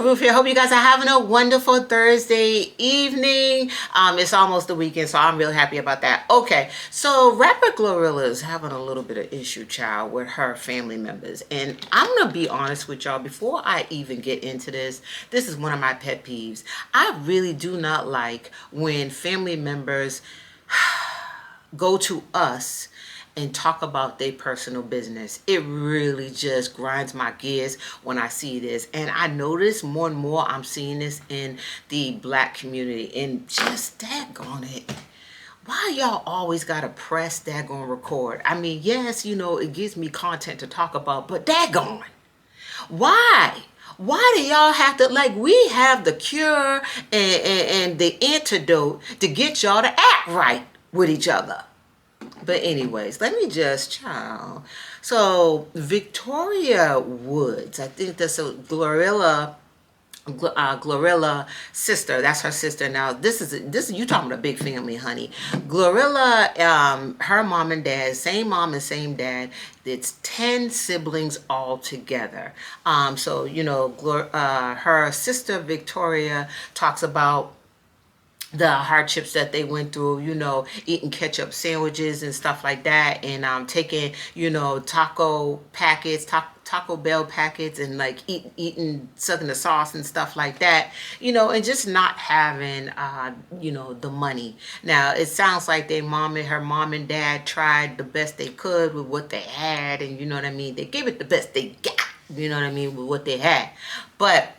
Ruth here. Hope you guys are having a wonderful Thursday evening. It's almost the weekend, so I'm really happy about that. Okay, so rapper GloRilla is having a little bit of issue, child, with her family members. And I'm going to be honest with y'all, before I even get into this, this is one of my pet peeves. I really do not like when family members go to us and talk about their personal business. It really just grinds my gears when I see this. And I notice more and more I'm seeing this in the black community. And just daggone it, why y'all always gotta press daggone record? I mean, yes, you know, it gives me content to talk about, but daggone, why? Why do y'all have to, like, we have the cure and the antidote to get y'all to act right with each other. But anyways, let me just, child. So Victoria Woods, I think that's a GloRilla sister. That's her sister. Now this is you talking about a big family, honey. GloRilla, her mom and dad, same mom and same dad. It's 10 siblings all together. So you know, her sister Victoria talks about the hardships that they went through, you know, eating ketchup sandwiches and stuff like that, and taking, you know, taco packets, Taco Bell packets, and like eating, sucking the sauce and stuff like that, you know, and just not having, you know, the money. Now, it sounds like her mom and dad tried the best they could with what they had, and you know what I mean? They gave it the best they got, you know what I mean, with what they had. But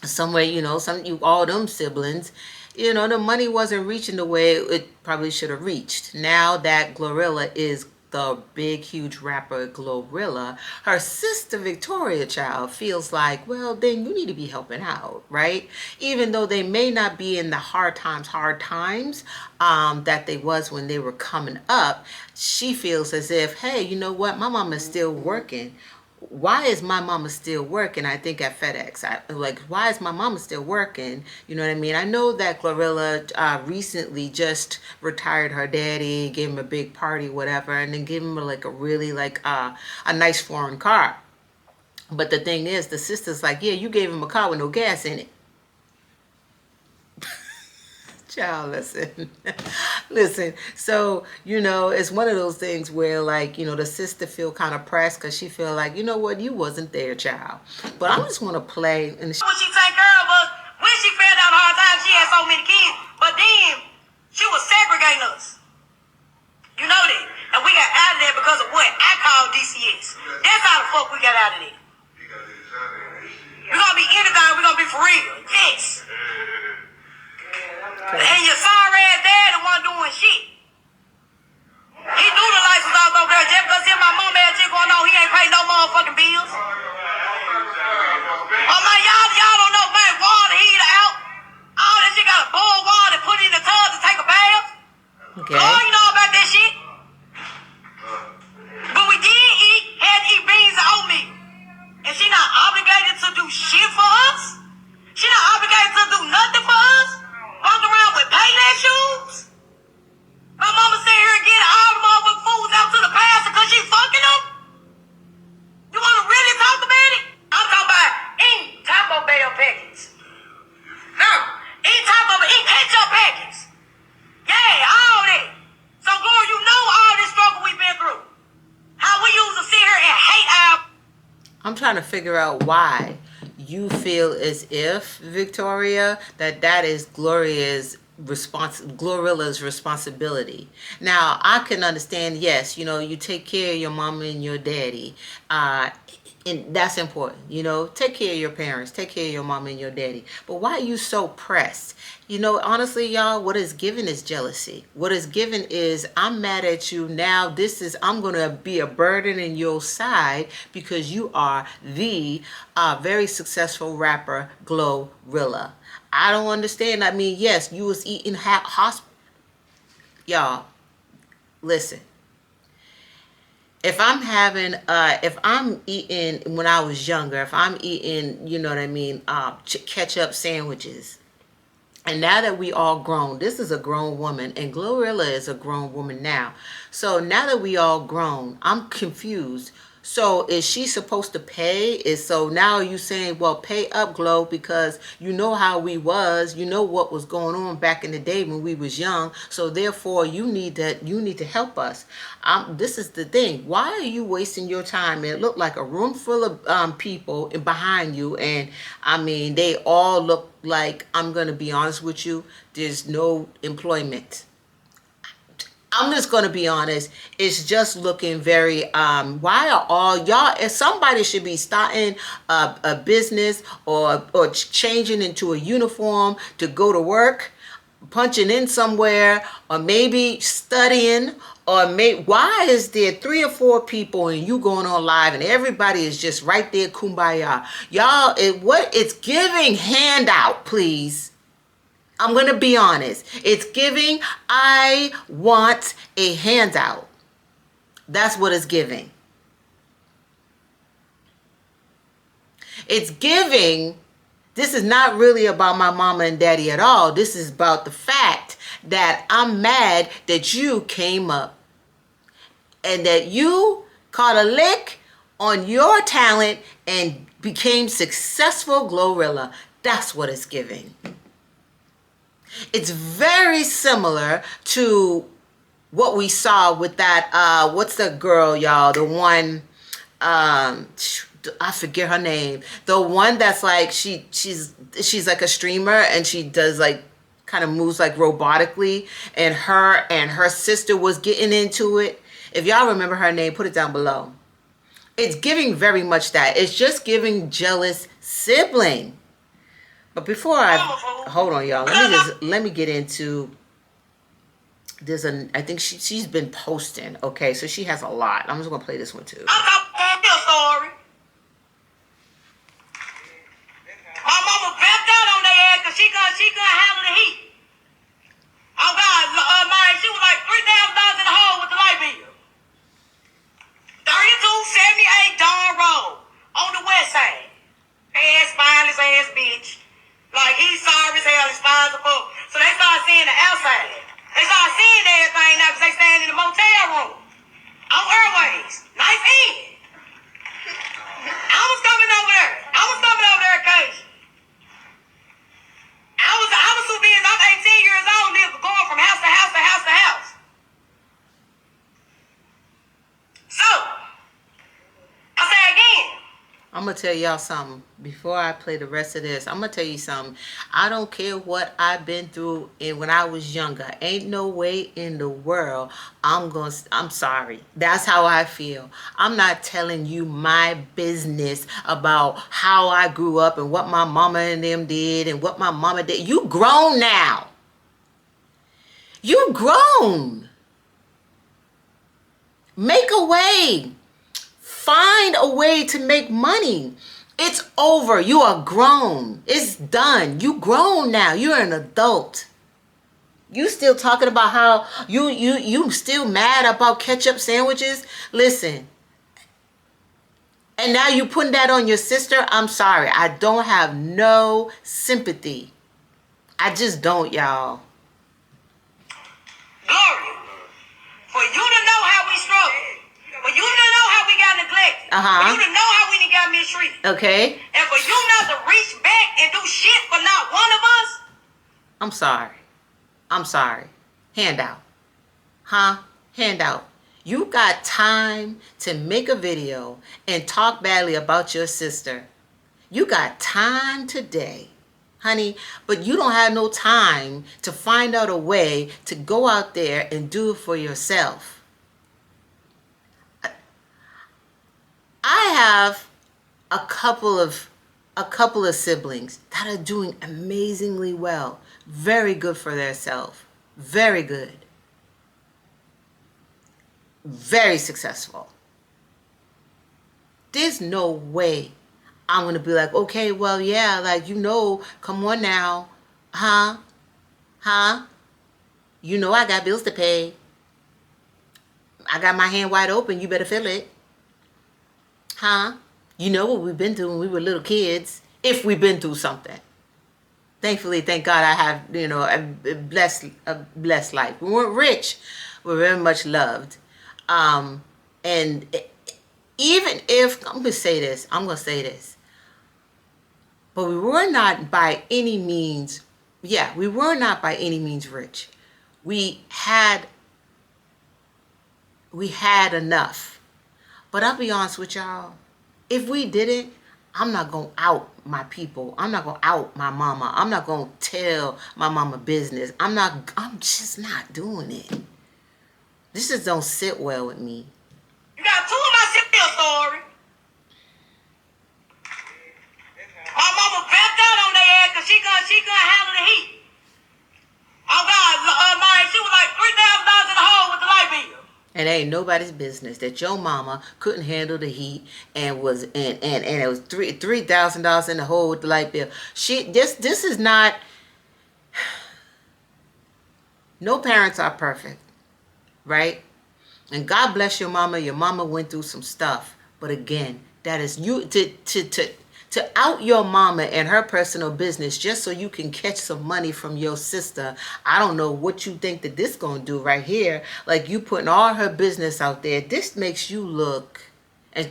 some way, you know, all them siblings, you know, the money wasn't reaching the way it probably should have reached. Now that GloRilla is the big, huge rapper GloRilla, her sister Victoria, child, feels like, well, then you need to be helping out, right? Even though they may not be in the hard times that they was when they were coming up, she feels as if, hey, you know what? My mom is still working. Why is my mama still working? I think at FedEx, why is my mama still working? You know what I mean? I know that GloRilla recently just retired her daddy, gave him a big party, whatever, and then gave him like a really a nice foreign car. But the thing is, the sister's like, yeah, you gave him a car with no gas in it. Child, listen. So, you know, it's one of those things where, like, you know, the sister feel kind of pressed because she feel like, you know what, you wasn't there, child. But I just want to play. And when she take care of us, when she fell down hard times, she had so many kids. But then she was segregating us. You know that, and we got out of there because of what I call DCS. That's how the fuck we got out of there. We're gonna be anything. We're gonna be for real. Yes. And your sorry ass dad the one doing shit. He knew the lights was off over there just because him and my mom had shit going on. He ain't pay no motherfucking bills. Oh man, y'all don't know, man. Water heater out. All that shit got to boil water and put it in the tub to take a bath. Okay. Oh, you know about that shit. But we did had to eat beans and oatmeal. And she not obligated to do shit for us. She not obligated to do nothing for us. Walk around with Payless shoes. My mama sit here and get all the motherfucking foods out to the pastor because she fucking them. You want to really talk about it? I'm talking about eating Taco Bell packets. No, eat ketchup packets. Yeah, all that. So, Gloria, you know all this struggle we've been through. How we used to sit here and hate our... I'm trying to figure out why you feel as if, Victoria, that is GloRilla's responsibility. Now, I can understand, yes, you know, you take care of your mama and your daddy, and that's important, you know, take care of your parents, take care of your mama and your daddy. But why are you so pressed? You know, honestly, y'all, what is given is jealousy. What is given is, I'm mad at you now. I'm going to be a burden in your side because you are the very successful rapper GloRilla. I don't understand. I mean, yes, you was eating hospital. Y'all, listen. If I'm eating, when I was younger, if I'm eating, you know what I mean, ketchup sandwiches, and now that we all grown, this is a grown woman, and GloRilla is a grown woman now. So now that we all grown, I'm confused. So is she supposed to pay? So now you saying, well, pay up, Glo, because you know how we was, you know what was going on back in the day when we was young. So therefore, you need to help us. This is the thing. Why are you wasting your time? It looked like a room full of people behind you, and I mean, they all look like, I'm gonna be honest with you, there's no employment. I'm just going to be honest. It's just looking very, why are all y'all, if somebody should be starting a business or changing into a uniform to go to work, punching in somewhere, or maybe studying, or why is there 3 or 4 people and you going on live and everybody is just right there, kumbaya? Y'all, it's giving handout, please. I'm going to be honest. It's giving, I want a handout. That's what it's giving. It's giving, this is not really about my mama and daddy at all. This is about the fact that I'm mad that you came up and that you caught a lick on your talent and became successful, GloRilla. That's what it's giving. It's very similar to what we saw with that, what's the girl, y'all? The one, I forget her name. The one that's like, she's like a streamer and she does like, kind of moves like robotically. And her sister was getting into it. If y'all remember her name, put it down below. It's giving very much that. It's just giving jealous sibling. But before hold on, y'all. Let me get into. I think she's been posting. Okay, so she has a lot. I'm just gonna play this one too. I'm sorry. My mama backed out on their ass because she gonna handle the heat. Oh God, man, she was like $3,000 in the hole with the light bill. 3278 Dawn Road on the west side. Ass spineless ass bitch. Like, he's sorry as hell, he's fine as a fuck. So they started seeing the outside. They started seeing everything now because they stand in the motel room. On Airways. Nice in. I was coming over there occasionally. I was too busy. I'm 18 years old, going from house to house to house to house. So, I say again. I'm going to tell y'all something. Before I play the rest of this, I'm going to tell you something. I don't care what I've been through when I was younger. Ain't no way in the world I'm sorry. That's how I feel. I'm not telling you my business about how I grew up and what my mama and them did and what my mama did. You grown now. You grown. Make a way. Find a way to make money. It's over. You are grown. It's done. You grown now. You're an adult. You still talking about how you still mad about ketchup sandwiches? Listen. And now you putting that on your sister? I'm sorry. I don't have no sympathy. I just don't, y'all. Glory. For you to know how we struggle. For you to know how we got neglected. For you to know how we got mistreated. Okay. And for you not to reach back and do shit for not one of us. I'm sorry. I'm sorry. Handout. Handout. You got time to make a video and talk badly about your sister. You got time today, honey, but you don't have no time to find out a way to go out there and do it for yourself. I have a couple of siblings that are doing amazingly well. Very good for themselves. Very good. Very successful. There's no way I'm going to be like, okay, well, yeah, like, come on now. You know I got bills to pay. I got my hand wide open. You better fill it. You know what we've been through when we were little kids, if we've been through something. Thankfully, thank God I have, a blessed life. We weren't rich. We're very much loved. And Even if, I'm going to say this, but we were not by any means, we were not by any means rich. We had enough. But I'll be honest with y'all, if we didn't, I'm not going to out my people. I'm not going to out my mama. I'm not going to tell my mama business. I'm just not doing it. This just don't sit well with me. You got two of my sister story. My mama backed out on their ass because she couldn't handle the heat. Oh God, Mary, she was like $3,000 in the hole with the light bill. And it ain't nobody's business that your mama couldn't handle the heat and was and it was $3,000 in the hole with the light bill. This is not. No parents are perfect, right? And God bless your mama. Your mama went through some stuff, but again, that is you to out your mama and her personal business just so you can catch some money from your sister. I don't know what you think that this gonna do right here. Like, you putting all her business out there. This makes you look, and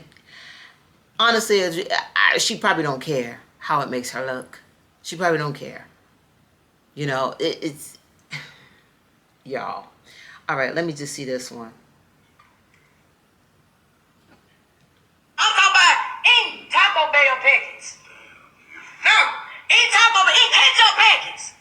honestly, she probably don't care how it makes her look. She probably don't care. You know, it's y'all. All right, let me just see this one. I'm talking about eating Taco Bell packets. No, eating Taco Bell, eating ketchup packets.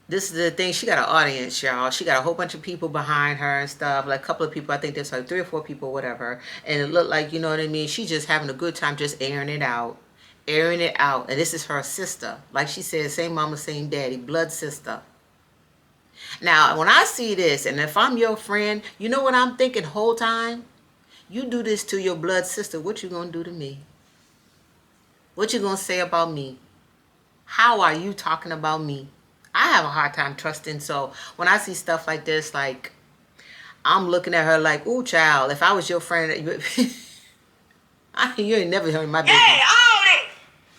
This is the thing. She got an audience, y'all. She got a whole bunch of people behind her and stuff. Like a couple of people. I think there's like 3 or 4 people, whatever. And it looked like, you know what I mean? She's just having a good time just airing it out. Airing it out. And this is her sister. Like she said, same mama, same daddy. Blood sister. Now, when I see this, and if I'm your friend, you know what I'm thinking the whole time? You do this to your blood sister, what you gonna do to me? What you gonna say about me? How are you talking about me? I have a hard time trusting, so when I see stuff like this, like, I'm looking at her like, ooh, child, if I was your friend, you ain't never heard my business. Yeah, all that.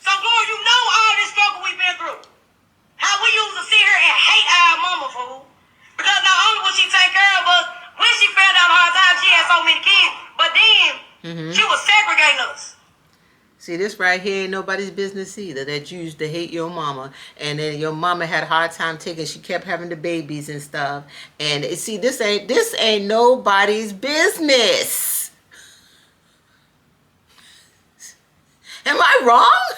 So, Glory, you know all this struggle we've been through. How we used to sit here and hate our mama, fool. Because not only would she take care of us, when she fell down hard times, she had so many kids, but then she was segregating us. See, this right here ain't nobody's business either, that you used to hate your mama, and then your mama had a hard time taking, she kept having the babies and stuff. And see, this ain't nobody's business. Am I wrong?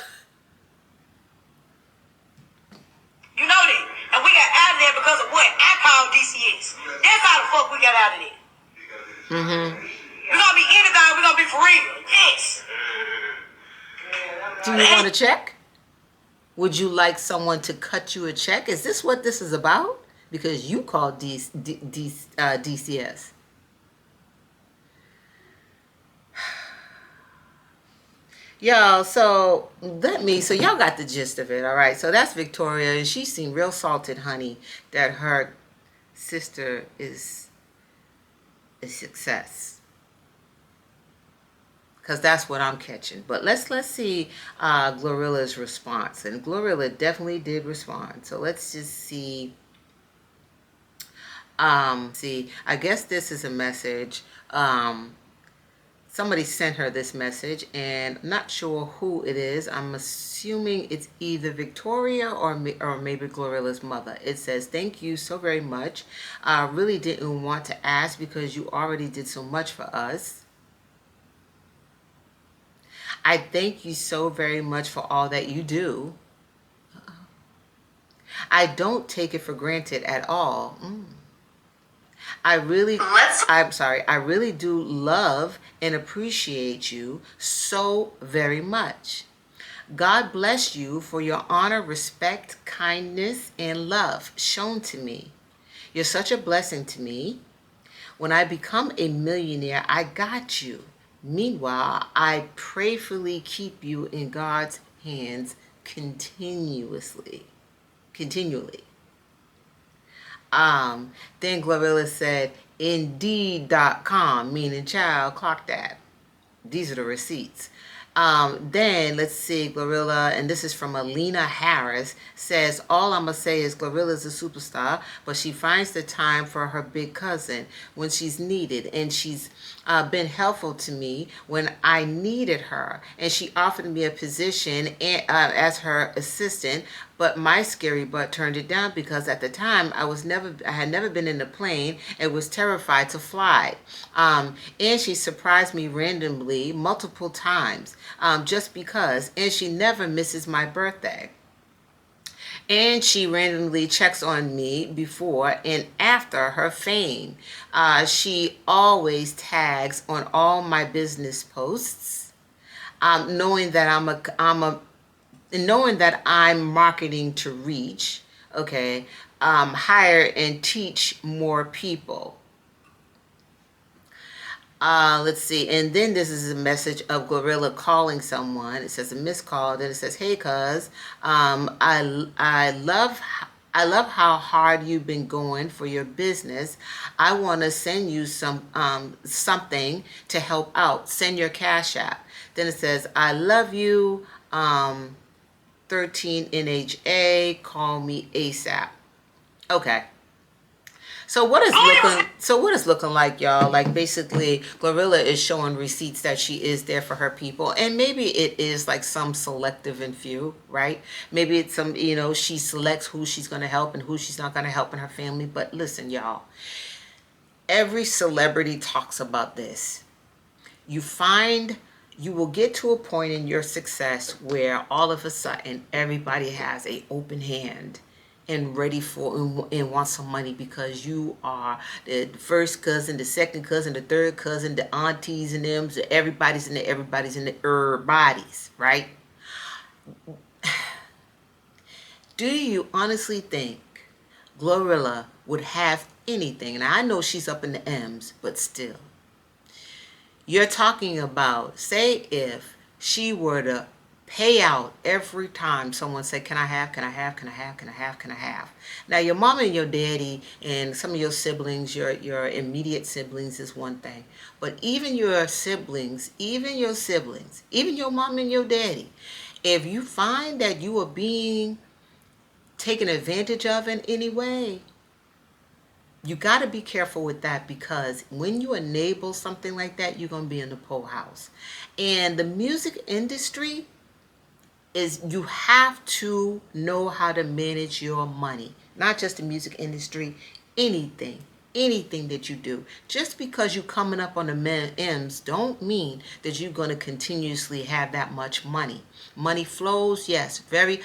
You know that. And we got out of there because of what I call DCS. That's how the fuck we got out of there. We're gonna be anything, we're gonna be for real. Yes. Do you want a check? Would you like someone to cut you a check? Is this what this is about? Because you called DCS. Y'all, so y'all got the gist of it, all right? So that's Victoria, and she seemed real salted, honey, that her sister is a success. Because that's what I'm catching. But let's see GloRilla's response. And GloRilla definitely did respond. So let's just see. I guess this is a message. Somebody sent her this message, and I'm not sure who it is. I'm assuming it's either Victoria or maybe GloRilla's mother. It says, thank you so very much. I really didn't want to ask because you already did so much for us. I thank you so very much for all that you do. I don't take it for granted at all. I really do love and appreciate you so very much. God bless you for your honor, respect, kindness, and love shown to me. You're such a blessing to me. When I become a millionaire, I got you. Meanwhile, I prayerfully keep you in God's hands continually. Then GloRilla said, Indeed.com, meaning child, clock that. These are the receipts. Then let's see, GloRilla, and this is from Alina Harris, says, all I'm going to say is GloRilla's a superstar, but she finds the time for her big cousin when she's needed, and she's been helpful to me when I needed her, and she offered me a position as her assistant, but my scary butt turned it down because at the time I had never been in a plane and was terrified to fly. And she surprised me randomly multiple times, just because, and she never misses my birthday. And she randomly checks on me before and after her fame. She always tags on all my business posts, knowing that knowing that I'm marketing to reach, okay, hire and teach more people. Let's see, and then this is a message of GloRilla calling someone. It says a missed call. Then it says, "Hey, cuz, I love how hard you've been going for your business. I want to send you something to help out. Send your Cash App." Then it says, "I love you, 13 NHA. Call me ASAP." Okay. So what is looking like, y'all? Like basically GloRilla is showing receipts that she is there for her people, and maybe it is like some selective and few, right? Maybe it's some, she selects who she's going to help and who she's not going to help in her family. But listen, y'all, every celebrity talks about this. You will get to a point in your success where all of a sudden everybody has an open hand and ready for and want some money because you are the first cousin, the second cousin, the third cousin, the aunties and them, so everybody's in the bodies, right? Do you honestly think GloRilla would have anything? And I know she's up in the M's, but still. You're talking about, say if she were to pay out every time someone say, can I have, can I have, can I have, can I have, can I have? Now your mama and your daddy and some of your siblings, your immediate siblings is one thing. But even your siblings, even your mom and your daddy, if you find that you are being taken advantage of in any way, you got to be careful with that, because when you enable something like that, you're going to be in the pole house. And the music industry is, you have to know how to manage your money. Not just the music industry, anything that you do. Just because you're coming up on the M's don't mean that you're going to continuously have that much money. Money flows, yes, very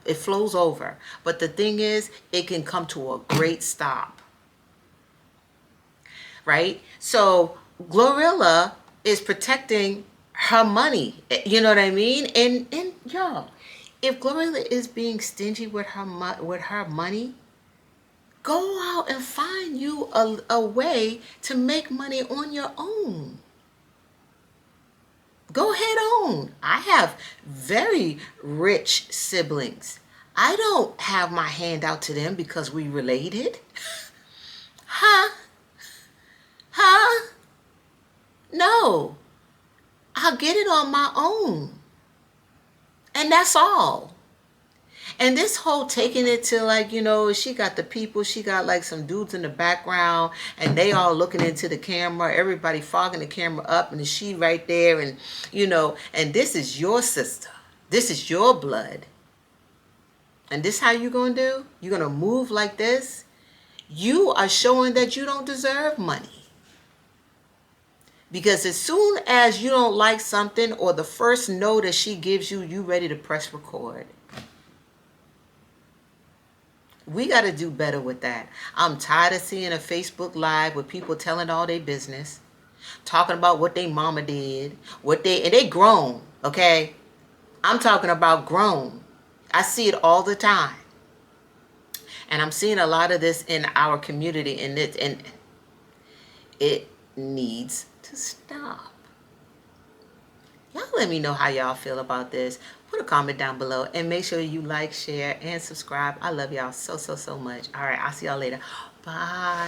it flows over, but the thing is, it can come to a great stop, right? So GloRilla is protecting her money, you know what I mean? And y'all, if GloRilla is being stingy with her money, go out and find you a way to make money on your own. Go ahead on. I have very rich siblings. I don't have my hand out to them because we related. Huh? No. I'll get it on my own. And that's all. And this whole taking it to like, she got the people, she got like some dudes in the background and they all looking into the camera, everybody fogging the camera up, and she right there, and and this is your sister. This is your blood. And this how you gonna do? You're gonna move like this? You are showing that you don't deserve money. Because as soon as you don't like something, or the first no that she gives you, you ready to press record. We got to do better with that. I'm tired of seeing a Facebook Live with people telling all their business, talking about what they mama did, and they grown, okay? I'm talking about grown. I see it all the time. And I'm seeing a lot of this in our community, and it needs to stop. Y'all let me know how y'all feel about this. Put a comment down below and make sure you like, share, and subscribe. I love y'all so much. All right, I'll see y'all later. Bye.